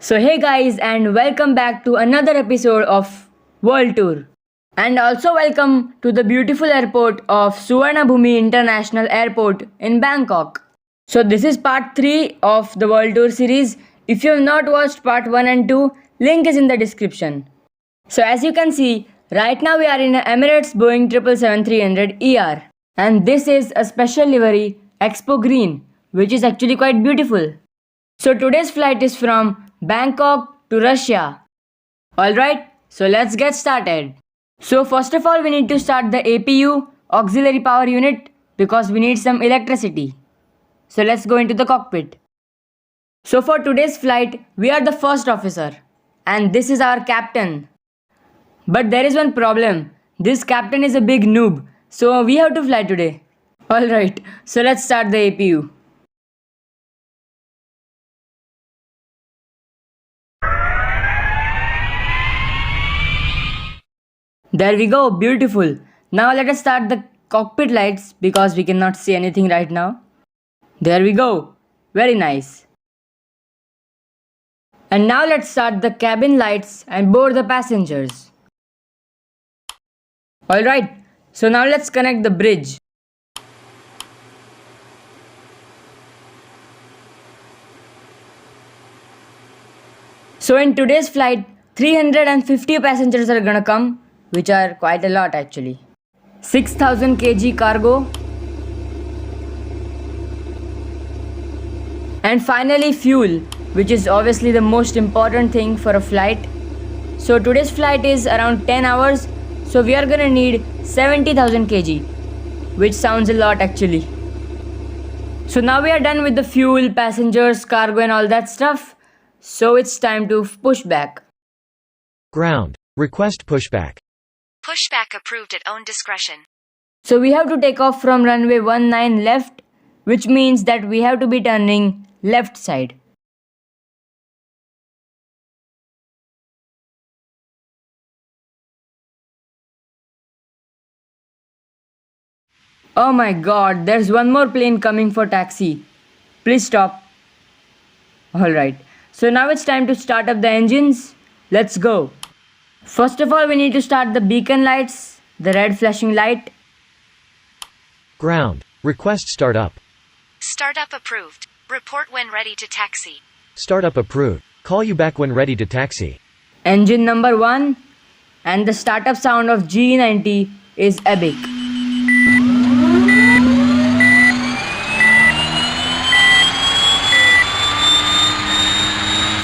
So hey guys, and welcome back to another episode of World Tour. And also welcome to the beautiful airport of Suvarnabhumi International Airport in Bangkok. So this is part 3 of the World Tour series. If you have not watched part 1 and 2, link is in the description. So as you can see, right now we are in a Emirates Boeing 777-300ER. And this is a special livery Expo Green, which is actually quite beautiful. So today's flight is from Bangkok to Russia. Alright, so let's get started. So first of all we need to start the APU, auxiliary power unit, because we need some electricity. So let's go into the cockpit. So for today's flight, we are the first officer. And this is our captain. But there is one problem. This captain is a big noob. So we have to fly today. Alright, so let's start the APU. There we go, beautiful. Now let us start the cockpit lights because we cannot see anything right now. There we go, very nice. And now let's start the cabin lights and board the passengers. Alright, so now let's connect the bridge. So in today's flight, 350 passengers are gonna come, which are quite a lot actually. 6000 kg cargo. And finally fuel, which is obviously the most important thing for a flight. So today's flight is around 10 hours, so we are gonna need 70,000 kg, which sounds a lot actually. So now we are done with the fuel, passengers, cargo and all that stuff. So it's time to push back. Ground. Request pushback. Pushback approved at own discretion. So we have to take off from runway 19 left, which means that we have to be turning left side. Oh my god, there's one more plane coming for taxi. Please stop. Alright, so now it's time to start up the engines. Let's go. First of all, we need to start the beacon lights, the red flashing light. Ground. Request startup. Startup approved. Report when ready to taxi. Startup approved. Call you back when ready to taxi. Engine number 1, and the startup sound of G90 is epic.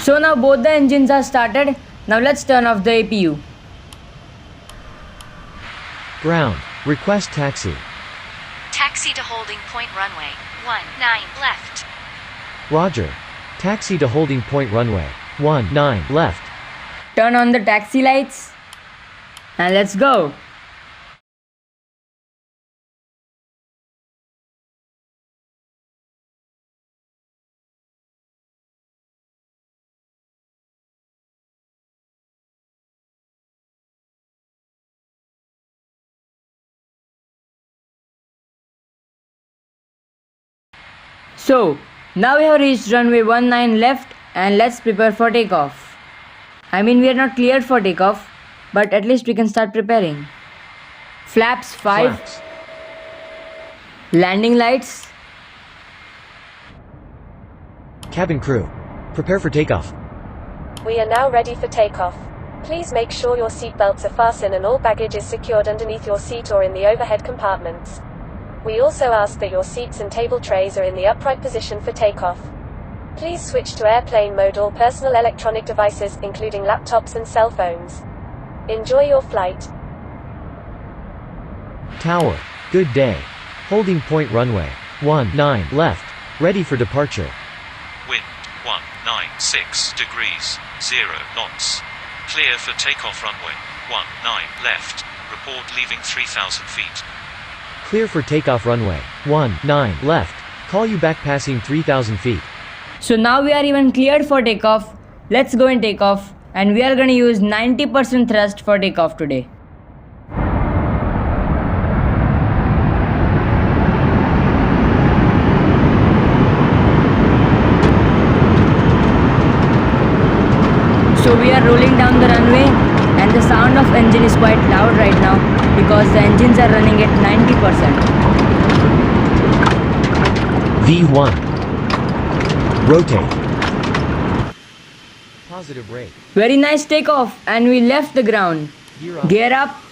So now both the engines are started. Now let's turn off the APU. Ground. Request taxi. Taxi to holding point runway 19 left. Roger. Taxi to holding point runway 19 left. Turn on the taxi lights. And let's go. So, now we have reached runway 19 left and let's prepare for takeoff. I mean, we are not cleared for takeoff, but at least we can start preparing. Flaps 5. Flaps. Landing lights. Cabin crew. Prepare for takeoff. We are now ready for takeoff. Please make sure your seatbelts are fastened and all baggage is secured underneath your seat or in the overhead compartments. We also ask that your seats and table trays are in the upright position for takeoff. Please switch to airplane mode all personal electronic devices, including laptops and cell phones. Enjoy your flight. Tower. Good day. Holding point runway 19 left. Ready for departure. Wind 196 degrees, 0 knots. Clear for takeoff runway 19 left. Report leaving 3,000 feet. Clear for takeoff runway 19 left. Call you back passing 3,000 feet. So now we are even cleared for takeoff. Let's go and take off. And we are going to use 90% thrust for takeoff today. So we are rolling down the runway and the sound of engine is quite loud right now because the engines are running at 90%. V1. Rotate. Positive rate. Very nice takeoff and we left the ground. Gear up. Gear up.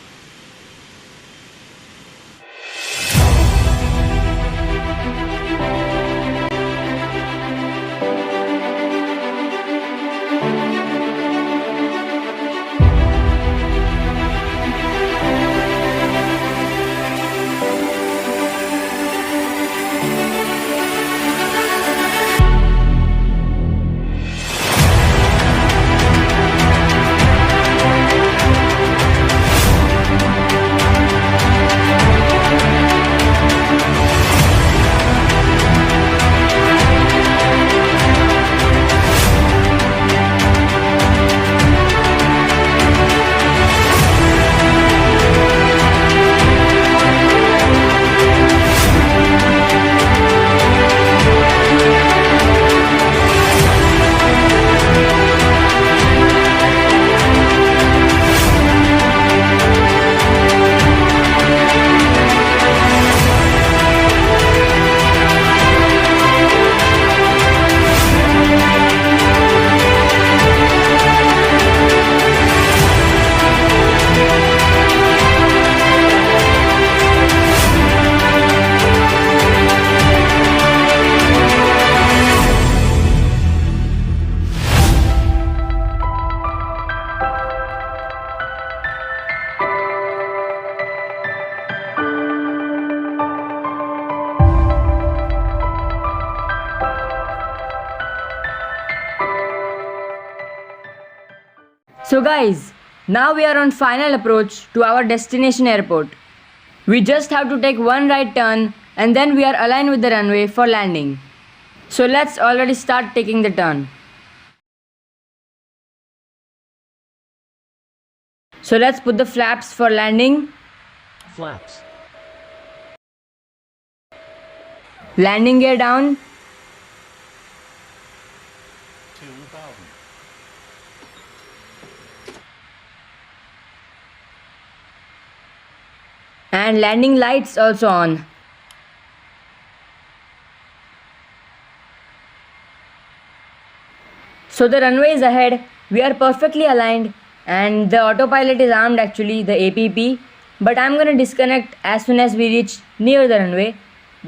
So guys, now we are on final approach to our destination airport. We just have to take one right turn and then we are aligned with the runway for landing. So let's already start taking the turn. So let's put the flaps for landing. Flaps. Landing gear down. 2000. And landing lights also on. So the runway is ahead, we are perfectly aligned and the autopilot is armed actually, the APP. But I'm gonna disconnect as soon as we reach near the runway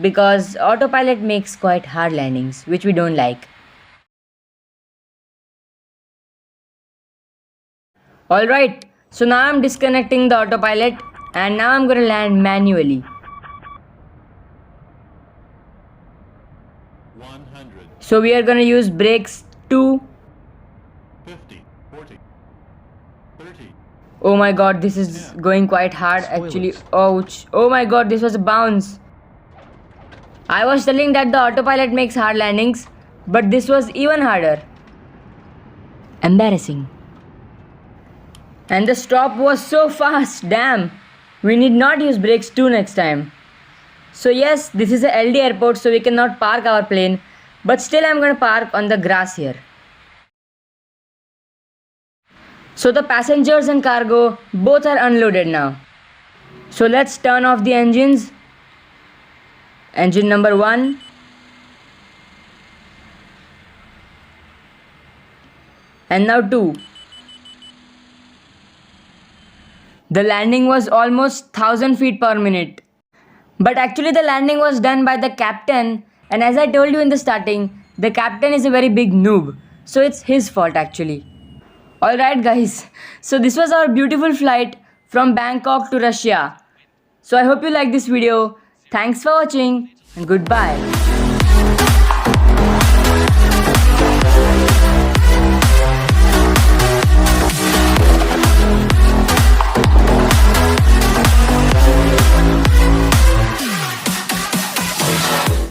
because autopilot makes quite hard landings which we don't like. Alright, so now I'm disconnecting the autopilot and now I'm gonna land manually. 100. So we are gonna use brakes 2. 50. 40. 30. Oh my god, this is going quite hard actually. Ouch. Oh my god, this was a bounce. I was telling that the autopilot makes hard landings, but this was even harder. Embarrassing. And the stop was so fast, damn. We need not use brakes 2 next time. So yes, this is a LD airport so we cannot park our plane, but still I'm gonna park on the grass here. So the passengers and cargo both are unloaded now. So let's turn off the engines. Engine number 1. And now 2. The landing was almost 1000 feet per minute. But actually the landing was done by the captain, and as I told you in the starting, the captain is a very big noob. So it's his fault actually. Alright guys, so this was our beautiful flight from Bangkok to Russia. So I hope you like this video. Thanks for watching and goodbye.